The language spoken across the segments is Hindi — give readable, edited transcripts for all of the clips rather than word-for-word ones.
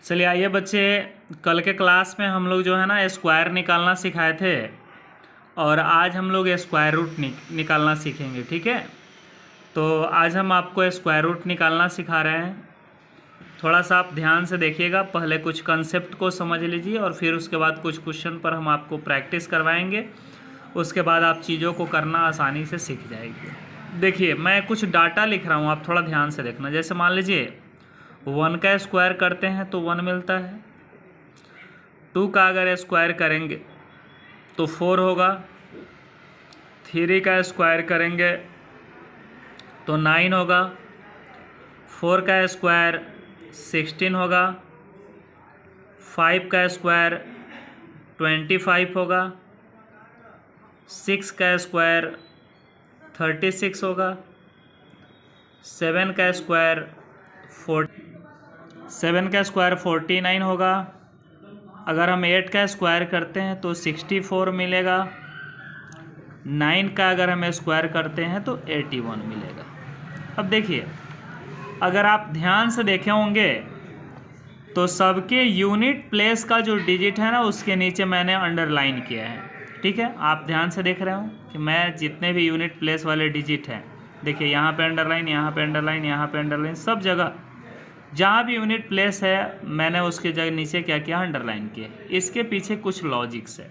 चलिए आइए बच्चे, कल के क्लास में हम लोग जो है ना स्क्वायर निकालना सिखाए थे और आज हम लोग स्क्वायर रूट निकालना सीखेंगे। ठीक है, तो आज हम आपको स्क्वायर रूट निकालना सिखा रहे हैं। थोड़ा सा आप ध्यान से देखिएगा, पहले कुछ कंसेप्ट को समझ लीजिए और फिर उसके बाद कुछ क्वेश्चन पर हम आपको प्रैक्टिस करवाएंगे। उसके बाद आप चीज़ों को करना आसानी से सीख जाएगी। देखिए, मैं कुछ डाटा लिख रहा हूँ, आप थोड़ा ध्यान से देखना। जैसे मान लीजिए 1 का स्क्वायर करते हैं तो 1 मिलता है। 2 का अगर स्क्वायर करेंगे तो 4 होगा। 3 का स्क्वायर करेंगे तो 9 होगा। 4 का स्क्वायर 16 होगा। 5 का स्क्वायर 25 होगा। 6 का स्क्वायर 36 होगा। 7 का स्क्वायर 49 होगा। अगर हम 8 का स्क्वायर करते हैं तो 64 मिलेगा। 9 का अगर हम स्क्वायर करते हैं तो 81 मिलेगा। अब देखिए, अगर आप ध्यान से देखे होंगे तो सबके यूनिट प्लेस का जो डिजिट है ना, उसके नीचे मैंने अंडरलाइन किया है। ठीक है, आप ध्यान से देख रहे हो कि मैं जितने भी यूनिट प्लेस वाले डिजिट हैं, देखिए यहाँ पे अंडरलाइन, यहाँ पे अंडरलाइन, यहाँ पे अंडरलाइन, सब जगह जहाँ भी यूनिट प्लेस है मैंने उसके जगह नीचे क्या किया, अंडरलाइन किया। इसके पीछे कुछ लॉजिक्स है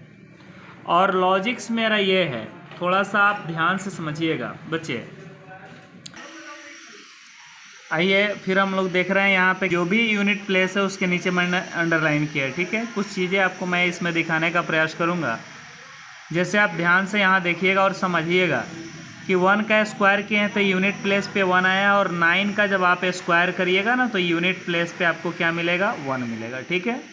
और लॉजिक्स मेरा ये है, थोड़ा सा आप ध्यान से समझिएगा बच्चे। आइए फिर हम लोग देख रहे हैं यहाँ पे जो भी यूनिट प्लेस है उसके नीचे मैंने अंडरलाइन किया है। ठीक है, कुछ चीज़ें आपको मैं इसमें दिखाने का प्रयास करूँगा। जैसे आप ध्यान से यहाँ देखिएगा और समझिएगा कि 1 का स्क्वायर किए हैं तो यूनिट प्लेस पे 1 आया, और 9 का जब आप स्क्वायर करिएगा ना तो यूनिट प्लेस पे आपको क्या मिलेगा, 1 मिलेगा। ठीक है,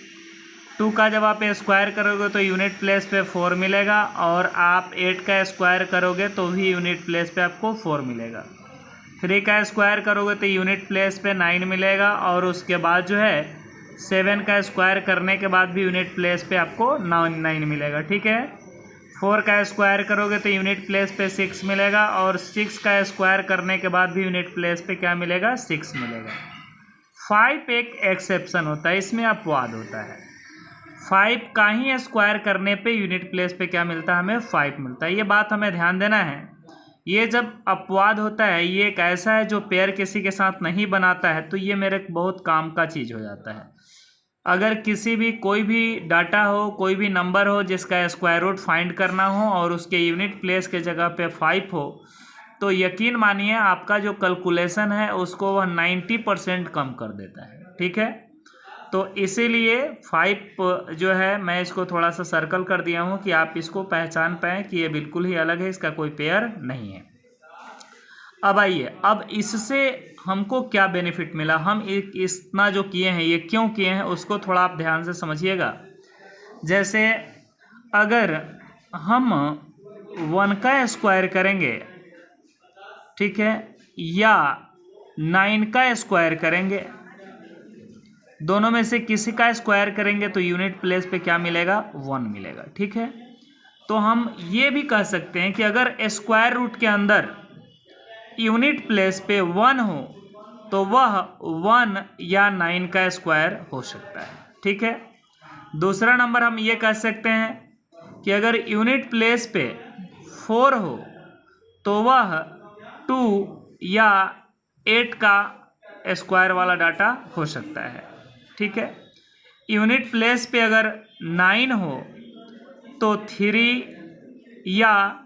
2 का जब आप स्क्वायर करोगे तो यूनिट प्लेस पे 4 मिलेगा, और आप 8 का स्क्वायर करोगे तो भी यूनिट प्लेस पे आपको 4 मिलेगा। 3 का स्क्वायर करोगे तो यूनिट प्लेस पे 9 मिलेगा, और उसके बाद जो है 7 का स्क्वायर करने के बाद भी यूनिट प्लेस पे आपको 9 मिलेगा। ठीक है, 4 का स्क्वायर करोगे तो यूनिट प्लेस पे 6 मिलेगा, और 6 का स्क्वायर करने के बाद भी यूनिट प्लेस पे क्या मिलेगा, 6 मिलेगा। 5 एक एक्सेप्शन होता है, इसमें अपवाद होता है। 5 का ही स्क्वायर करने पे यूनिट प्लेस पे क्या मिलता है, हमें 5 मिलता है। ये बात हमें ध्यान देना है। ये जब अपवाद होता है, ये एक ऐसा है जो पेयर किसी के साथ नहीं बनाता है, तो ये मेरे बहुत काम का चीज़ हो जाता है। अगर किसी भी कोई भी डाटा हो, कोई भी नंबर हो जिसका स्क्वायर रूट फाइंड करना हो और उसके यूनिट प्लेस के जगह पे 5 हो, तो यकीन मानिए आपका जो कैलकुलेशन है उसको वह 90% कम कर देता है। ठीक है, तो इसीलिए 5 जो है मैं इसको थोड़ा सा सर्कल कर दिया हूँ कि आप इसको पहचान पाएँ कि ये बिल्कुल ही अलग है, इसका कोई पेयर नहीं है। अब आइए, अब इससे हमको क्या बेनिफिट मिला, हम इतना जो किए हैं ये क्यों किए हैं, उसको थोड़ा आप ध्यान से समझिएगा। जैसे अगर हम 1 का स्क्वायर करेंगे, ठीक है, या 9 का स्क्वायर करेंगे, दोनों में से किसी का स्क्वायर करेंगे तो यूनिट प्लेस पे क्या मिलेगा, 1 मिलेगा। ठीक है, तो हम ये भी कह सकते हैं कि अगर स्क्वायर रूट के अंदर यूनिट प्लेस पे 1 हो तो वह 1 या 9 का स्क्वायर हो सकता है। ठीक है, दूसरा नंबर हम ये कह सकते हैं कि अगर यूनिट प्लेस पे 4 हो तो वह 2 या 8 का स्क्वायर वाला डाटा हो सकता है। ठीक है, यूनिट प्लेस पे अगर 9 हो तो 3 या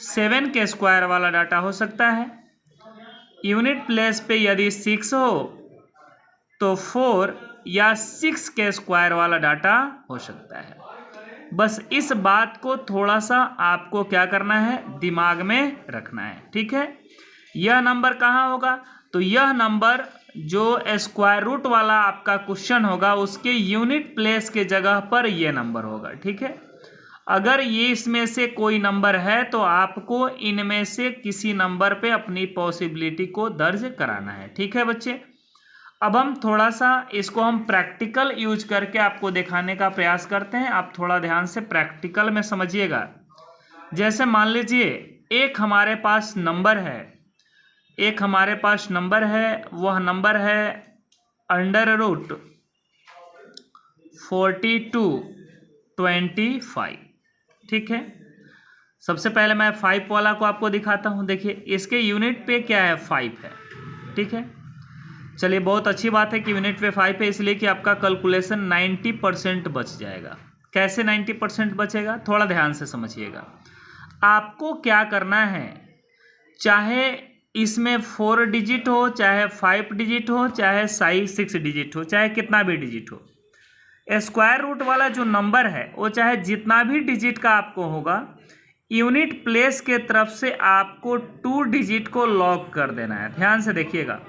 7 के स्क्वायर वाला डाटा हो सकता है। यूनिट प्लेस पे यदि 6 हो तो 4 या 6 के स्क्वायर वाला डाटा हो सकता है। बस इस बात को थोड़ा सा आपको क्या करना है, दिमाग में रखना है। ठीक है, यह नंबर कहाँ होगा, तो यह नंबर जो स्क्वायर रूट वाला आपका क्वेश्चन होगा उसके यूनिट प्लेस के जगह पर यह नंबर होगा। ठीक है, अगर ये इसमें से कोई नंबर है तो आपको इनमें से किसी नंबर पे अपनी पॉसिबिलिटी को दर्ज कराना है। ठीक है बच्चे, अब हम थोड़ा सा इसको हम प्रैक्टिकल यूज करके आपको दिखाने का प्रयास करते हैं। आप थोड़ा ध्यान से प्रैक्टिकल में समझिएगा। जैसे मान लीजिए एक हमारे पास नंबर है, वह नंबर है अंडर रूट 42, 25। ठीक है, सबसे पहले मैं 5 वाला को आपको दिखाता हूँ। देखिए इसके यूनिट पे क्या है, 5 है। ठीक है, चलिए बहुत अच्छी बात है कि यूनिट पे 5 है, इसलिए कि आपका कैलकुलेशन 90% बच जाएगा। कैसे 90% बचेगा, थोड़ा ध्यान से समझिएगा। आपको क्या करना है, चाहे इसमें 4 डिजिट हो, चाहे 5 डिजिट हो, चाहे 6 डिजिट हो, चाहे कितना भी डिजिट हो, स्क्वायर रूट वाला जो नंबर है वो चाहे जितना भी डिजिट का आपको होगा, यूनिट प्लेस के तरफ से आपको 2 डिजिट को लॉक कर देना है। ध्यान से देखिएगा,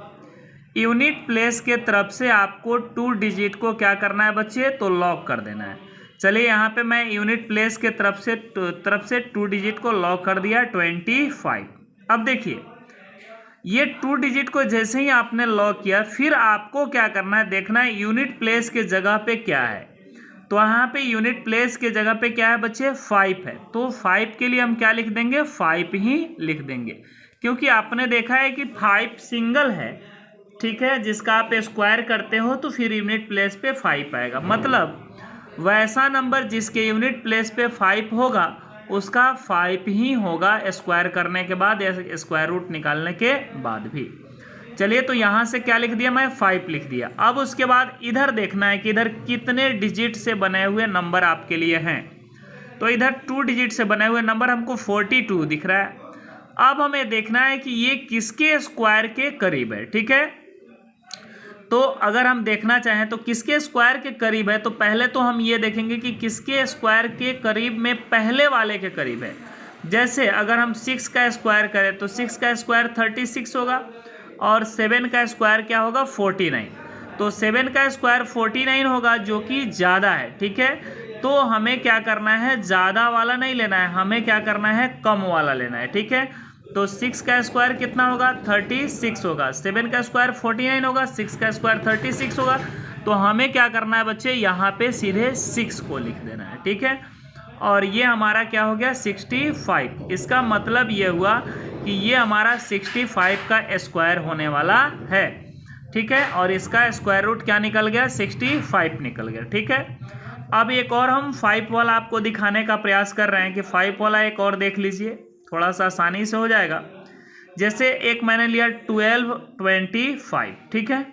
यूनिट प्लेस के तरफ से आपको 2 डिजिट को क्या करना है बच्चे, तो लॉक कर देना है। चलिए यहाँ पे मैं यूनिट प्लेस के तरफ से 2 डिजिट को लॉक कर दिया, 25। अब देखिए ये 2 डिजिट को जैसे ही आपने लॉक किया, फिर आपको क्या करना है, देखना है यूनिट प्लेस के जगह पे क्या है। तो यहाँ पे यूनिट प्लेस के जगह पे क्या है बच्चे, 5 है। तो 5 के लिए हम क्या लिख देंगे, 5 ही लिख देंगे, क्योंकि आपने देखा है कि 5 सिंगल है। ठीक है, जिसका आप स्क्वायर करते हो तो फिर यूनिट प्लेस पे 5 आएगा। मतलब वैसा नंबर जिसके यूनिट प्लेस पे 5 होगा उसका 5 ही होगा स्क्वायर करने के बाद या स्क्वायर रूट निकालने के बाद भी। चलिए तो यहाँ से क्या लिख दिया, मैं 5 लिख दिया। अब उसके बाद इधर देखना है कि इधर कितने डिजिट से बने हुए नंबर आपके लिए हैं। तो इधर 2 डिजिट से बने हुए नंबर हमको 42 दिख रहा है। अब हमें देखना है कि ये किसके स्क्वायर के करीब है। ठीक है, तो अगर हम देखना चाहें तो किसके स्क्वायर के करीब है, तो पहले तो हम ये देखेंगे कि किसके स्क्वायर के करीब में पहले वाले के करीब है। जैसे अगर हम 6 का स्क्वायर करें तो 6 का स्क्वायर 36 होगा और 7 का स्क्वायर क्या होगा, 49। तो 7 का स्क्वायर 49 होगा जो कि ज़्यादा है। ठीक है, तो हमें क्या करना है, ज़्यादा वाला नहीं लेना है, हमें क्या करना है, कम वाला लेना है। ठीक है, तो 6 का स्क्वायर कितना होगा, 36 होगा। 7 का स्क्वायर 49 होगा, 6 का स्क्वायर 36 होगा। तो हमें क्या करना है बच्चे, यहाँ पे सीधे 6 को लिख देना है। ठीक है, और ये हमारा क्या हो गया, 65। इसका मतलब ये हुआ कि ये हमारा 65 का स्क्वायर होने वाला है। ठीक है, और इसका स्क्वायर रूट क्या निकल गया, 65 निकल गया। ठीक है, अब एक और हम 5 वाला आपको दिखाने का प्रयास कर रहे हैं कि 5 वाला एक और देख लीजिए, थोड़ा सा आसानी से हो जाएगा। जैसे एक मैंने लिया 12, 25। ठीक है,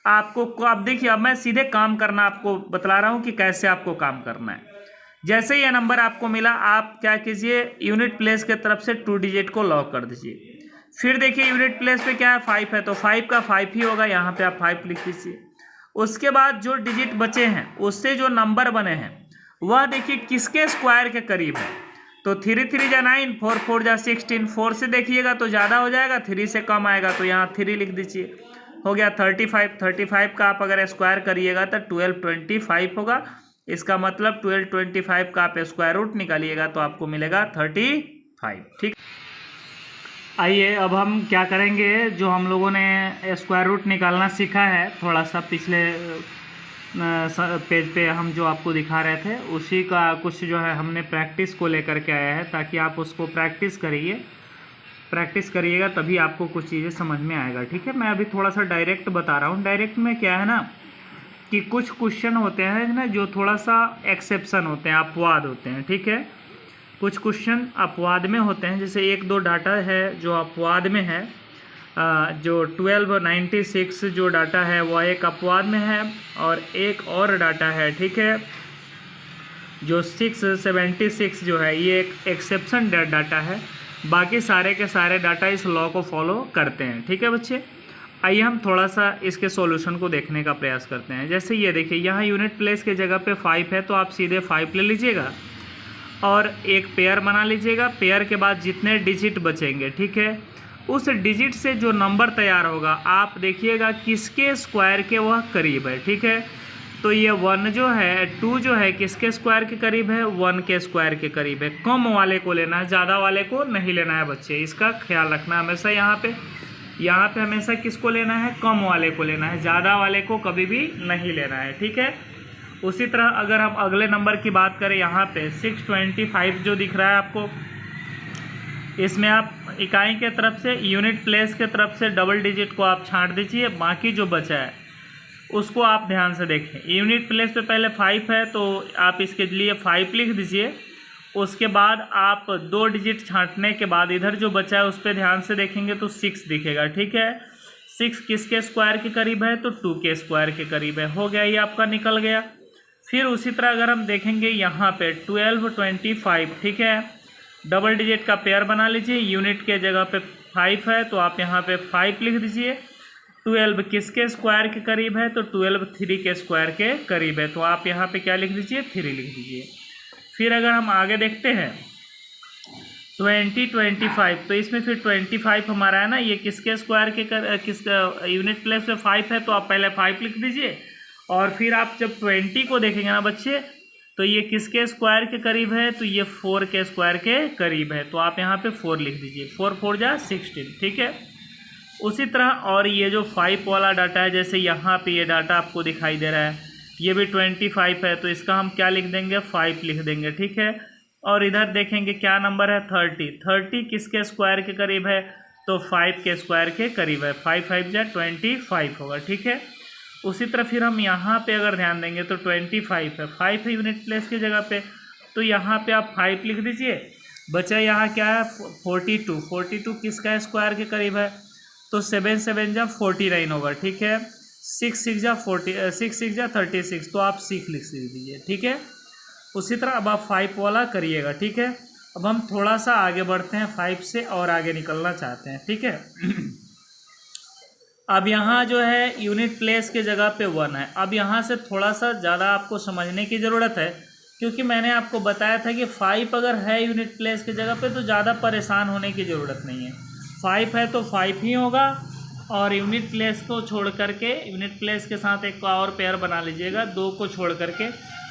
आपको अब देखिए, अब मैं सीधे काम करना आपको बतला रहा हूँ कि कैसे आपको काम करना है। जैसे ये नंबर आपको मिला, आप क्या कीजिए, यूनिट प्लेस के तरफ से 2 डिजिट को लॉक कर दीजिए। फिर देखिए यूनिट प्लेस पे क्या है, 5 है, तो 5 का 5 ही होगा, यहाँ पे आप 5 लिख दीजिए। उसके बाद जो डिजिट बचे हैं उससे जो नंबर बने हैं वह देखिए किसके स्क्वायर के करीब है। तो 3 3 जा 9, 4 4 जा 16। 4 से देखिएगा तो ज़्यादा हो जाएगा, 3 से कम आएगा तो यहाँ 3 लिख दीजिए, हो गया 35। 35 का आप अगर स्क्वायर करिएगा तो 1225 होगा। इसका मतलब 1225 का आप स्क्वायर रूट निकालिएगा तो आपको मिलेगा 35। ठीक, आइए अब हम क्या करेंगे, जो हम लोगों ने स्क्वायर रूट निकालना सीखा है, थोड़ा सा पिछले पेज पे हम जो आपको दिखा रहे थे उसी का कुछ जो है हमने प्रैक्टिस को लेकर के आया है, ताकि आप उसको प्रैक्टिस करिएगा तभी आपको कुछ चीज़ें समझ में आएगा। ठीक है, मैं अभी थोड़ा सा डायरेक्ट बता रहा हूँ। डायरेक्ट में क्या है ना कि कुछ क्वेश्चन होते हैं ना जो थोड़ा सा एक्सेप्शन होते हैं, अपवाद होते हैं। ठीक है, कुछ क्वेश्चन अपवाद में होते हैं, जैसे 1-2 डाटा है जो अपवाद में है। जो 1296 जो डाटा है वह एक अपवाद में है, और एक और डाटा है, ठीक है, जो 676 जो है ये एक एक्सेप्शन डाटा है। बाकी सारे के सारे डाटा इस लॉ को फॉलो करते हैं। ठीक है बच्चे, आइए हम थोड़ा सा इसके सॉल्यूशन को देखने का प्रयास करते हैं। जैसे ये देखिए, यहाँ यूनिट प्लेस के जगह पे 5 है, तो आप सीधे 5 ले लीजिएगा और एक पेयर बना लीजिएगा। पेयर के बाद जितने डिजिट बचेंगे, ठीक है, उस डिजिट से जो नंबर तैयार होगा आप देखिएगा किसके स्क्वायर के वह करीब है। ठीक है, तो ये 1 जो है, 2 जो है किसके स्क्वायर के करीब है, 1 के स्क्वायर के करीब है। कम वाले को लेना है, ज़्यादा वाले को नहीं लेना है बच्चे, इसका ख्याल रखना हमेशा। यहाँ पे हमेशा किसको लेना है, कम वाले को लेना है, ज़्यादा वाले को कभी भी नहीं लेना है। ठीक है, उसी तरह अगर हम अगले नंबर की बात करें, यहाँ पे 625 जो दिख रहा है आपको, इसमें आप इकाई के तरफ से, यूनिट प्लेस के तरफ से डबल डिजिट को आप छांट दीजिए, बाकी जो बचा है उसको आप ध्यान से देखें। यूनिट प्लेस पे पहले 5 है तो आप इसके लिए 5 लिख दीजिए। उसके बाद आप 2 डिजिट छांटने के बाद इधर जो बचा है उस पर ध्यान से देखेंगे तो 6 दिखेगा, ठीक है। 6 किसके स्क्वायर के करीब है, तो 2 के स्क्वायर के करीब है। हो गया, ये आपका निकल गया। फिर उसी तरह अगर हम देखेंगे यहाँ पे 12, 25, ठीक है, डबल डिजिट का पेयर बना लीजिए। यूनिट के जगह पे 5 है तो आप यहाँ पे 5 लिख दीजिए। 12 किसके स्क्वायर के करीब है, तो 12 3 के स्क्वायर के करीब है, तो आप यहाँ पे क्या लिख दीजिए, 3 लिख दीजिए। फिर अगर हम आगे देखते हैं 20, 25, तो इसमें फिर 25 हमारा है ना, ये किसके स्क्वायर के किसका यूनिट प्लेस पे 5 है, तो आप पहले 5 लिख दीजिए। और फिर आप जब 20 को देखेंगे ना बच्चे, तो ये किसके स्क्वायर के करीब है, तो ये 4 के स्क्वायर के करीब है, तो आप यहाँ पे 4 लिख दीजिए। 4 4 जा 16, ठीक है। उसी तरह और ये जो 5 वाला डाटा है, जैसे यहाँ पे ये डाटा आपको दिखाई दे रहा है, ये भी 25 है, तो इसका हम क्या लिख देंगे, 5 लिख देंगे, ठीक है। और इधर देखेंगे क्या नंबर है, 30 किसके स्क्वायर के करीब है, तो 5 के स्क्वायर के करीब है। 5 5 जा 25 होगा, ठीक है। उसी तरह फिर हम यहाँ पे अगर ध्यान देंगे तो 25 है, 5 है यूनिट प्लेस की जगह पे, तो यहाँ पे आप 5 लिख दीजिए। बचा यहाँ क्या है, 42 किसका स्क्वायर के करीब है, तो 7 7 जा 49 होगा, ठीक है। 6 6 जा 36, तो आप 6 लिख दीजिए, ठीक है। उसी तरह अब आप 5 वाला करिएगा, ठीक है। अब हम थोड़ा सा आगे बढ़ते हैं, 5 से और आगे निकलना चाहते हैं, ठीक है। अब यहाँ जो है यूनिट प्लेस के जगह पे 1 है। अब यहाँ से थोड़ा सा ज़्यादा आपको समझने की ज़रूरत है, क्योंकि मैंने आपको बताया था कि 5 अगर है यूनिट प्लेस की जगह पे तो ज़्यादा परेशान होने की ज़रूरत नहीं है। 5 है तो 5 ही होगा, और यूनिट प्लेस को छोड़ करके, यूनिट प्लेस के साथ एक और पेयर बना लीजिएगा, 2 को छोड़ करके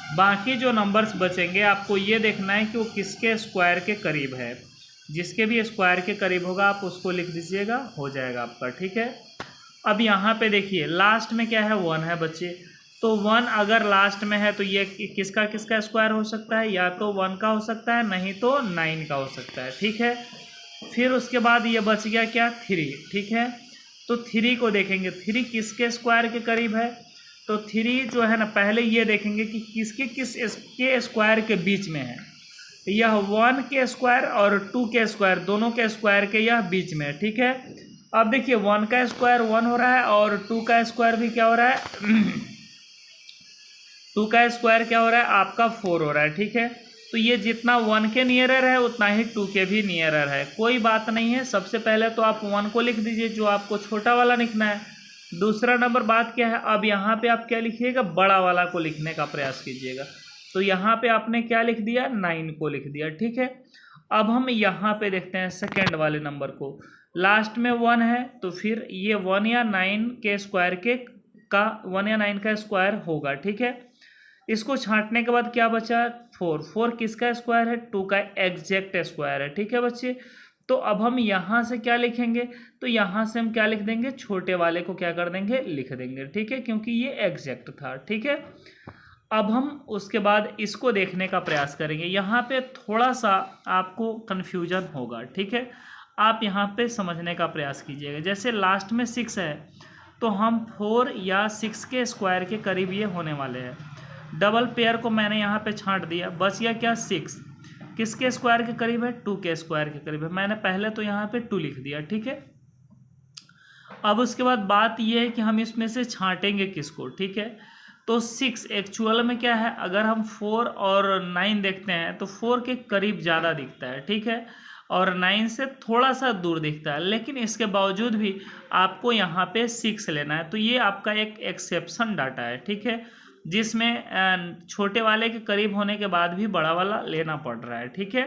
बाकी जो नंबर्स बचेंगे आपको ये देखना है कि वो किसके स्क्वायर के करीब है। जिसके भी स्क्वायर के करीब होगा आप उसको लिख दीजिएगा, हो जाएगा आपका, ठीक है। अब यहाँ पे देखिए लास्ट में क्या है, 1 है बच्चे, तो 1 अगर लास्ट में है तो ये किसका किसका स्क्वायर हो सकता है, या तो 1 का हो सकता है, नहीं तो 9 का हो सकता है, ठीक है। फिर उसके बाद ये बच गया क्या, 3, ठीक है। तो 3 को देखेंगे, 3 किसके स्क्वायर के करीब है, तो 3 जो है ना, पहले ये देखेंगे कि किसके स्क्वायर के बीच में है। यह 1 के स्क्वायर और 2 के स्क्वायर, दोनों के स्क्वायर के यह बीच में है, ठीक है। अब देखिए 1 का स्क्वायर 1 हो रहा है और 2 का स्क्वायर भी क्या हो रहा है 2 का स्क्वायर क्या हो रहा है, आपका 4 हो रहा है, ठीक है। तो ये जितना 1 के नियरर है उतना ही 2 के भी नियरर है, कोई बात नहीं है। सबसे पहले तो आप 1 को लिख दीजिए, जो आपको छोटा वाला लिखना है। दूसरा नंबर बात क्या है, अब यहाँ पे आप क्या लिखिएगा, बड़ा वाला को लिखने का प्रयास कीजिएगा। तो यहाँ पे आपने क्या लिख दिया, 9 को लिख दिया, ठीक है। अब हम यहाँ पे देखते हैं सेकेंड वाले नंबर को, लास्ट में 1 है, तो फिर ये 1 या 9 के स्क्वायर का 1 या 9 का स्क्वायर होगा, ठीक है। इसको छांटने के बाद क्या बचा, 4 किसका स्क्वायर है, 2 का एग्जैक्ट स्क्वायर है, ठीक है बच्चे। तो अब हम यहाँ से क्या लिखेंगे, तो यहाँ से हम क्या लिख देंगे, छोटे वाले को क्या कर देंगे, लिख देंगे, ठीक है, क्योंकि ये एग्जैक्ट था, ठीक है। अब हम उसके बाद इसको देखने का प्रयास करेंगे। यहाँ पे थोड़ा सा आपको कन्फ्यूजन होगा, ठीक है। आप यहाँ पे समझने का प्रयास कीजिएगा। जैसे लास्ट में 6 है तो हम 4 या 6 के स्क्वायर के करीब ये होने वाले हैं। डबल पेयर को मैंने यहाँ पे छांट दिया, बच गया क्या, 6 किसके स्क्वायर के करीब है, 2 के स्क्वायर के करीब है। मैंने पहले तो यहाँ पे 2 लिख दिया, ठीक है। अब उसके बाद बात यह है कि हम इसमें से छांटेंगे किसको, ठीक है। तो 6 एक्चुअल में क्या है, अगर हम 4 और 9 देखते हैं तो 4 के करीब ज़्यादा दिखता है, ठीक है, और 9 से थोड़ा सा दूर दिखता है। लेकिन इसके बावजूद भी आपको यहाँ पे 6 लेना है, तो ये आपका एक एक्सेप्शन डाटा है, ठीक है, जिसमें छोटे वाले के करीब होने के बाद भी बड़ा वाला लेना पड़ रहा है, ठीक है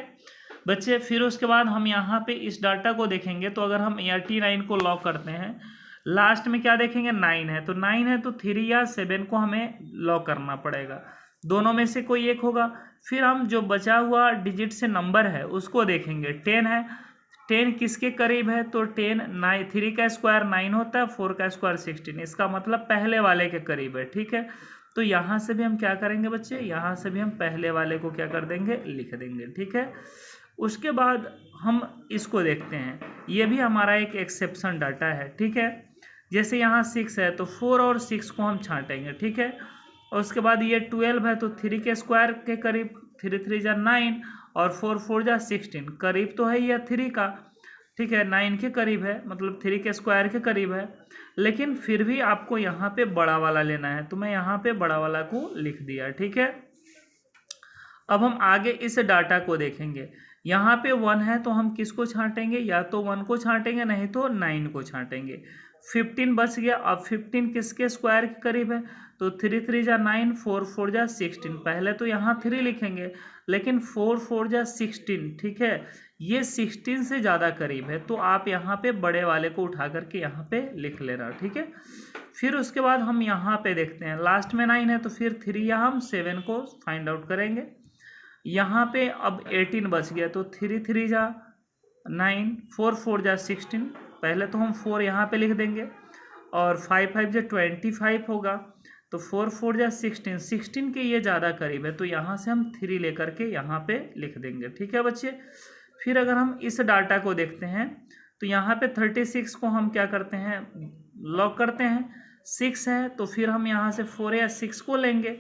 बच्चे। फिर उसके बाद हम यहाँ पे इस डाटा को देखेंगे, तो अगर हम 89 को लॉक करते हैं, लास्ट में क्या देखेंगे, 9 है, तो 9 है तो 3 या 7 को हमें लॉक करना पड़ेगा, दोनों में से कोई एक होगा। फिर हम जो बचा हुआ डिजिट से नंबर है उसको देखेंगे, 10 है, 10 किसके करीब है, तो 10 9, 3 का स्क्वायर 9 होता है, 4 का स्क्वायर 16, इसका मतलब पहले वाले के करीब है, ठीक है। तो यहाँ से भी हम क्या करेंगे बच्चे, यहाँ से भी हम पहले वाले को क्या कर देंगे, लिख देंगे, ठीक है। उसके बाद हम इसको देखते हैं, ये भी हमारा एक एक्सेप्शन डाटा है, ठीक है। जैसे यहाँ 6 है तो 4 और 6 को हम छांटेंगे, ठीक है। और उसके बाद ये 12 है तो 3 के स्क्वायर के करीब, 3 3 जा 9 और 4 4 जा 16, करीब तो है ये 3 का, ठीक है, 9 के करीब है, मतलब 3 के स्क्वायर के करीब है। लेकिन फिर भी आपको यहाँ पे बड़ा वाला लेना है, तो मैं यहाँ पे बड़ा वाला को लिख दिया, ठीक है। अब हम आगे इस डाटा को देखेंगे। यहाँ पे 1 है तो हम किसको छांटेंगे, या तो 1 को छांटेंगे, नहीं तो 9 को छांटेंगे। 15 बच गया। अब 15 किसके स्क्वायर के करीब है, तो 3 3 जा 9, 4 4 जा 16। पहले तो यहाँ 3 लिखेंगे, लेकिन 4 4 जा 16, ठीक है, ये 16 से ज़्यादा करीब है, तो आप यहाँ पे बड़े वाले को उठा करके यहाँ पे लिख लेना, ठीक है। फिर उसके बाद हम यहाँ पे देखते हैं, लास्ट में 9 है तो फिर 3 या हम 7 को फाइंड आउट करेंगे। यहाँ पे अब 18 बच गया, तो 3 3 जा 9, 4 4 जा 16, पहले तो हम 4 यहाँ पे लिख देंगे, और 5 5 जा 25 होगा, तो 4 4 जा 16, 16 के ये ज़्यादा करीब है, तो यहाँ से हम 3 लेकर के यहाँ पे लिख देंगे, ठीक है बच्चे। फिर अगर हम इस डाटा को देखते हैं तो यहाँ पे 36 को हम क्या करते हैं, लॉक करते हैं। 6 है तो फिर हम यहाँ से 4 या 6 को लेंगे।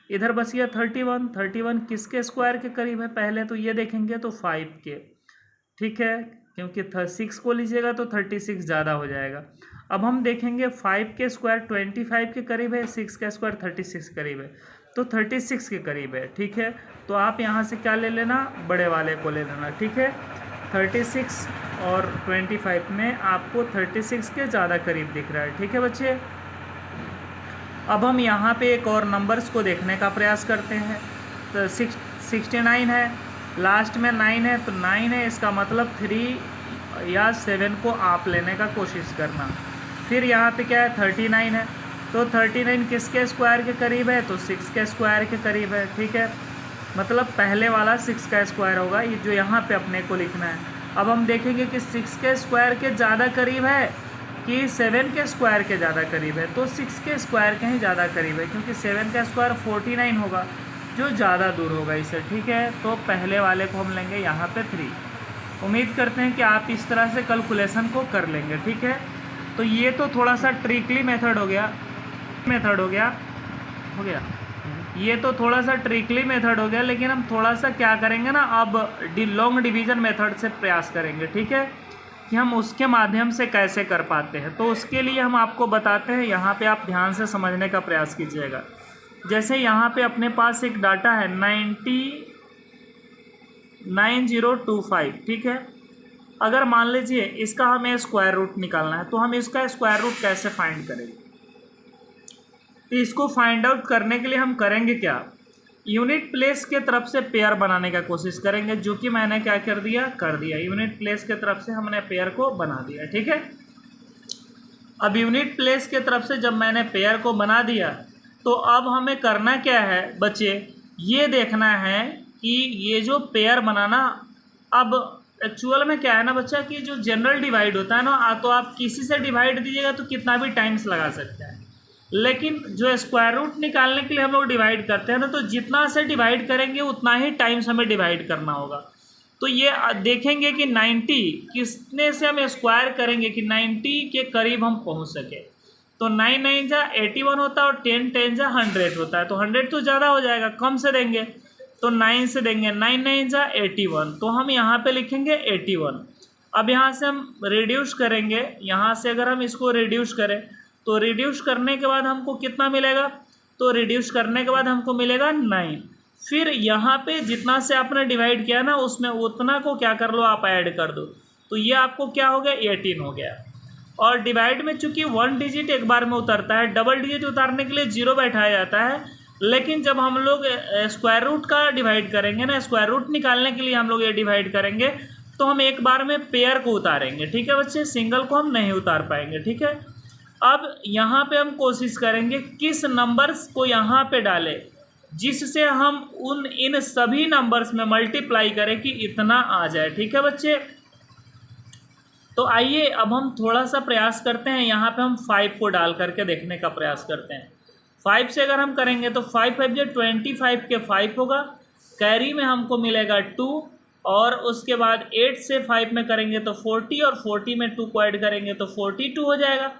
इधर बच गया 31, 31 किसके स्क्वायर के करीब है, पहले तो ये देखेंगे तो 5 के, ठीक है, क्योंकि 6 को लीजिएगा तो 36 ज़्यादा हो जाएगा। अब हम देखेंगे 5 के स्क्वायर 25 के करीब है, 6 का स्क्वायर 36 के करीब है, तो 36 के करीब है, ठीक है। तो आप यहाँ से क्या ले लेना, बड़े वाले को ले लेना, ठीक है। 36 और 25 में आपको 36 के ज़्यादा करीब दिख रहा है, ठीक है बच्चे। अब हम यहाँ पे एक और नंबर्स को देखने का प्रयास करते हैं। तो 69 है, लास्ट में 9 है, तो 9 है, इसका मतलब 3 या 7 को आप लेने का कोशिश करना। फिर यहाँ पे क्या है, 39 है, तो 39 किसके स्क्वायर के करीब है, तो 6 के स्क्वायर के करीब है, ठीक है, मतलब पहले वाला 6 का स्क्वायर होगा, ये जो यहाँ पे अपने को लिखना है। अब हम देखेंगे कि 6 के स्क्वायर के ज़्यादा करीब है कि 7 के स्क्वायर के ज़्यादा करीब है, तो 6 के स्क्वायर के ही ज़्यादा करीब है, क्योंकि 7 का स्क्वायर 49 होगा, जो ज़्यादा दूर होगा इससे, ठीक है। तो पहले वाले को हम लेंगे यहाँ पे 3। उम्मीद करते हैं कि आप इस तरह से कैलकुलेशन को कर लेंगे, ठीक है। तो ये तो थोड़ा सा ट्रिकली मेथड हो गया, ये तो थोड़ा सा ट्रिकली मेथड हो गया, लेकिन हम थोड़ा सा क्या करेंगे ना, अब लॉन्ग डिवीज़न मेथड से प्रयास करेंगे, ठीक है, कि हम उसके माध्यम से कैसे कर पाते हैं। तो उसके लिए हम आपको बताते हैं, यहाँ पे आप ध्यान से समझने का प्रयास कीजिएगा। जैसे यहाँ पे अपने पास एक डाटा है 9025, ठीक है। अगर मान लीजिए इसका हमें स्क्वायर रूट निकालना है, तो हम इसका स्क्वायर रूट कैसे फाइंड करेंगे। तो इसको फाइंड आउट करने के लिए हम करेंगे क्या, यूनिट प्लेस के तरफ से पेयर बनाने का कोशिश करेंगे, जो कि मैंने क्या कर दिया, यूनिट प्लेस के तरफ से हमने पेयर को बना दिया, ठीक है। अब यूनिट प्लेस के तरफ से जब मैंने पेयर को बना दिया, तो अब हमें करना क्या है बच्चे, ये देखना है कि ये जो पेयर बनाना, अब एक्चुअल में क्या है ना बच्चा, कि जो जनरल डिवाइड होता है ना, तो आप किसी से डिवाइड दीजिएगा तो कितना भी टाइम्स लगा सकते हैं, लेकिन जो स्क्वायर रूट निकालने के लिए हम लोग डिवाइड करते हैं ना, तो जितना से डिवाइड करेंगे उतना ही टाइम्स हमें डिवाइड करना होगा। तो ये देखेंगे कि 90 कितने से हम स्क्वायर करेंगे कि 90 के करीब हम पहुंच सके। तो 9 9 जा 81 होता है, और 10 10 जा 100 होता है, तो 100 तो ज़्यादा हो जाएगा, कम से देंगे, तो 9 से देंगे, 9 9 जा 81, तो हम यहाँ पे लिखेंगे 81। अब यहाँ से हम रिड्यूस करेंगे, यहाँ से अगर हम इसको रिड्यूस करें, तो रिड्यूस करने के बाद हमको कितना मिलेगा, तो रिड्यूस करने के बाद हमको मिलेगा 9। फिर यहाँ पे जितना से आपने डिवाइड किया ना, उसमें उतना को क्या कर लो, आप ऐड कर दो, तो ये आपको क्या हो गया, 18 हो गया। और डिवाइड में चूंकि 1 डिजिट एक बार में उतरता है, डबल डिजिट उतारने के लिए 0 बैठाया जाता है, लेकिन जब हम लोग स्क्वायर रूट का डिवाइड करेंगे ना, स्क्वायर रूट निकालने के लिए हम लोग ये डिवाइड करेंगे, तो हम एक बार में पेयर को उतारेंगे, ठीक है बच्चे, सिंगल को हम नहीं उतार पाएंगे, ठीक है। अब यहाँ पे हम कोशिश करेंगे किस नंबर्स को यहाँ पे डालें, जिससे हम इन सभी नंबर्स में मल्टीप्लाई करें कि इतना आ जाए, ठीक है बच्चे। तो आइए अब हम थोड़ा सा प्रयास करते हैं, यहाँ पे हम 5 को डाल करके देखने का प्रयास करते हैं। 5 से अगर हम करेंगे तो 5 5 जो 25 के 5 होगा, कैरी में हमको मिलेगा 2, और उसके बाद 8 से 5 में करेंगे तो 40, और 40 में 2 को ऐड करेंगे तो 42 हो जाएगा।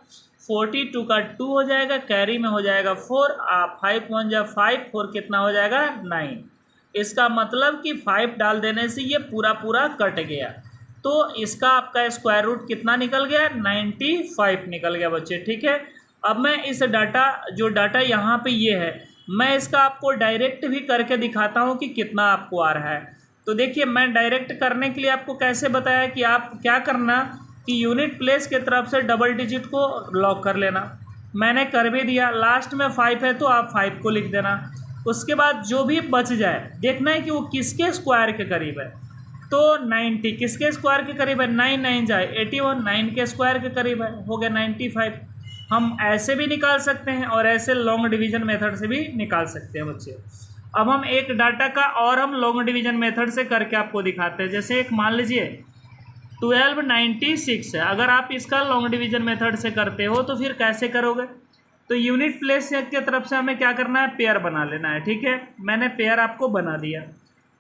42 का 2 हो जाएगा, कैरी में हो जाएगा 4, 5 1 जा 5, 4 कितना हो जाएगा 9। इसका मतलब कि 5 डाल देने से ये पूरा पूरा कट गया, तो इसका आपका स्क्वायर रूट कितना निकल गया 95 निकल गया बच्चे, ठीक है। अब मैं इस जो डाटा यहाँ पे ये है, मैं इसका आपको डायरेक्ट भी करके दिखाता हूँ कि कितना आपको आ रहा है। तो देखिए, मैं डायरेक्ट करने के लिए आपको कैसे बताया कि आप क्या करना कि यूनिट प्लेस के तरफ से डबल डिजिट को लॉक कर लेना। मैंने कर भी दिया, लास्ट में 5 है तो आप 5 को लिख देना। उसके बाद जो भी बच जाए देखना है कि वो किसके स्क्वायर के करीब है। तो 90 किसके स्क्वायर के करीब है, 9 9 जाए 81, 9 के स्क्वायर के करीब है, हो गया 95। हम ऐसे भी निकाल सकते हैं और ऐसे लॉन्ग डिवीजन मेथड से भी निकाल सकते हैं बच्चे। अब हम एक डाटा का और हम लॉन्ग डिवीजन मेथड से करके आपको दिखाते हैं। जैसे एक मान लीजिए 1296 है, अगर आप इसका लॉन्ग डिवीजन मेथड से करते हो तो फिर कैसे करोगे, तो यूनिट प्लेस की तरफ से हमें क्या करना है, पेयर बना लेना है, ठीक है। मैंने पेयर आपको बना दिया।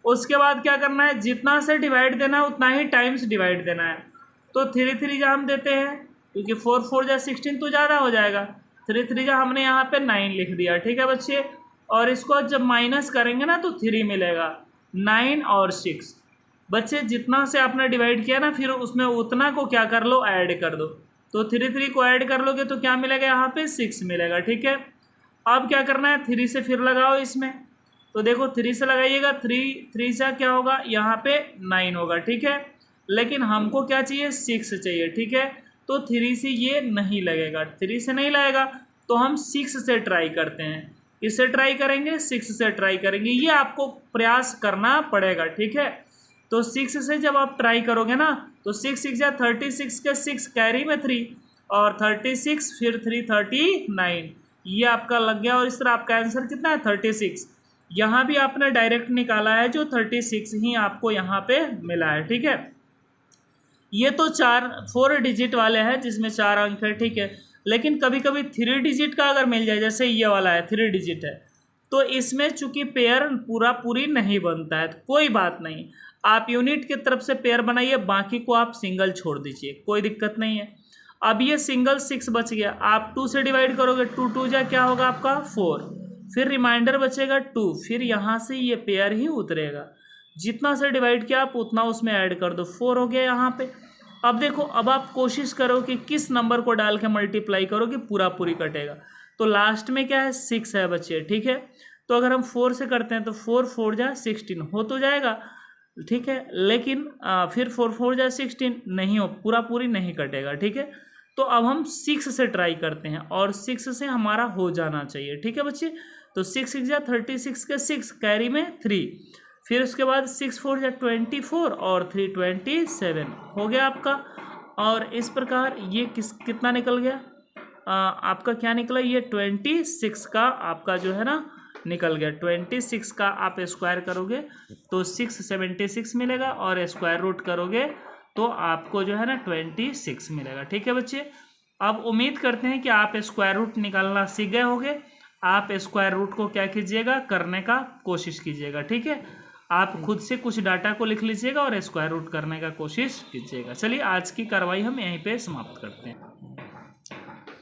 उसके बाद क्या करना है, जितना से डिवाइड देना है उतना ही टाइम्स डिवाइड देना है। तो 3 3 जा हम देते हैं, क्योंकि 4 4 जा 16 तो ज़्यादा हो जाएगा, 3 3 जा हमने यहाँ पे 9 लिख दिया, ठीक है बच्चे। और इसको जब माइनस करेंगे ना तो 3 मिलेगा, 9 और 6 बच्चे जितना से आपने डिवाइड किया ना, फिर उसमें उतना को क्या कर लो, ऐड कर दो। तो 3 3 को ऐड कर लोगे तो क्या मिलेगा, यहाँ पे 6 मिलेगा, ठीक है। अब क्या करना है, 3 से फिर लगाओ इसमें, तो देखो 3 से लगाइएगा, 3 से क्या होगा, यहाँ पे 9 होगा, ठीक है। लेकिन हमको क्या चाहिए, 6 चाहिए, ठीक है। तो 3 से ये नहीं लगेगा, 3 से नहीं लगेगा तो हम 6 से ट्राई करते हैं। किससे ट्राई करेंगे, 6 से ट्राई करेंगे, ये आपको प्रयास करना पड़ेगा, ठीक है। तो 6 से जब आप ट्राई करोगे ना तो 6 6 जा 36 के 6 कैरी में 3 और 36 फिर 3 39, ये आपका लग गया। और इस तरह आपका आंसर कितना है 36। यहाँ भी आपने डायरेक्ट निकाला है जो 36 ही आपको यहाँ पे मिला है, ठीक है। ये तो 4 डिजिट वाले हैं जिसमें 4 अंक है, ठीक है। लेकिन कभी कभी 3 डिजिट का अगर मिल जाए, जैसे ये वाला है 3 डिजिट है, तो इसमें चूंकि पेयर पूरी नहीं बनता है, तो कोई बात नहीं, आप यूनिट की तरफ से पेयर बनाइए, बाकी को आप सिंगल छोड़ दीजिए, कोई दिक्कत नहीं है। अब ये सिंगल 6 बच गया, आप 2 से डिवाइड करोगे, 2 2 जा क्या होगा आपका 4, फिर रिमाइंडर बचेगा 2, फिर यहाँ से ये पेयर ही उतरेगा, जितना से डिवाइड किया आप उतना उसमें ऐड कर दो, 4 हो गया यहाँ पे। अब देखो, अब आप कोशिश करो कि किस नंबर को डाल के मल्टीप्लाई करो कि पूरी कटेगा। तो लास्ट में क्या है, 6 है बच्चे, ठीक है। तो अगर हम 4 से करते हैं तो 4 4 जा 16 हो तो जाएगा, ठीक है। लेकिन फिर 4 4 जा 16 नहीं हो, पूरी नहीं कटेगा, ठीक है। तो अब हम 6 से ट्राई करते हैं और 6 से हमारा हो जाना चाहिए, ठीक है बच्चे। तो 6 6 जा 36 के 6 कैरी में 3, फिर उसके बाद 6 4 जा 24 और 3 27 हो गया आपका। और इस प्रकार ये कितना निकल गया, आपका क्या निकला, ये 26 का आपका जो है ना निकल गया। 26 का आप स्क्वायर करोगे तो 676 मिलेगा और स्क्वायर रूट करोगे तो आपको जो है ना 26 मिलेगा, ठीक है बच्चे। अब उम्मीद करते हैं कि आप स्क्वायर रूट निकालना सीख गए होंगे। आप स्क्वायर रूट को क्या कीजिएगा, करने का कोशिश कीजिएगा, ठीक है। आप खुद से कुछ डाटा को लिख लीजिएगा और स्क्वायर रूट करने का कोशिश कीजिएगा। चलिए, आज की कार्रवाई हम यहीं पे समाप्त करते हैं।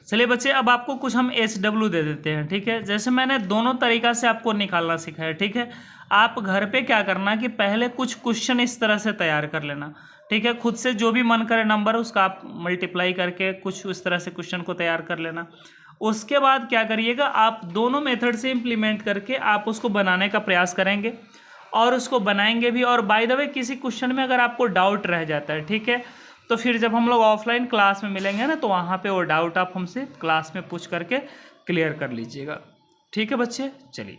चलिए बच्चे, अब आपको कुछ हम SW दे देते हैं, ठीक है। जैसे मैंने दोनों तरीका से आपको निकालना सिखाया, ठीक है। आप घर पे क्या करना कि पहले कुछ क्वेश्चन इस तरह से तैयार कर लेना, ठीक है। खुद से जो भी मन करे नंबर उसका आप मल्टीप्लाई करके कुछ उस तरह से क्वेश्चन को तैयार कर लेना। उसके बाद क्या करिएगा, आप दोनों मेथड से इम्प्लीमेंट करके आप उसको बनाने का प्रयास करेंगे और उसको बनाएंगे भी। और बाय द वे, किसी क्वेश्चन में अगर आपको डाउट रह जाता है, ठीक है, तो फिर जब हम लोग ऑफलाइन क्लास में मिलेंगे ना तो वहाँ पे वो डाउट आप हमसे क्लास में पूछ करके क्लियर कर लीजिएगा, ठीक है बच्चे। चलिए।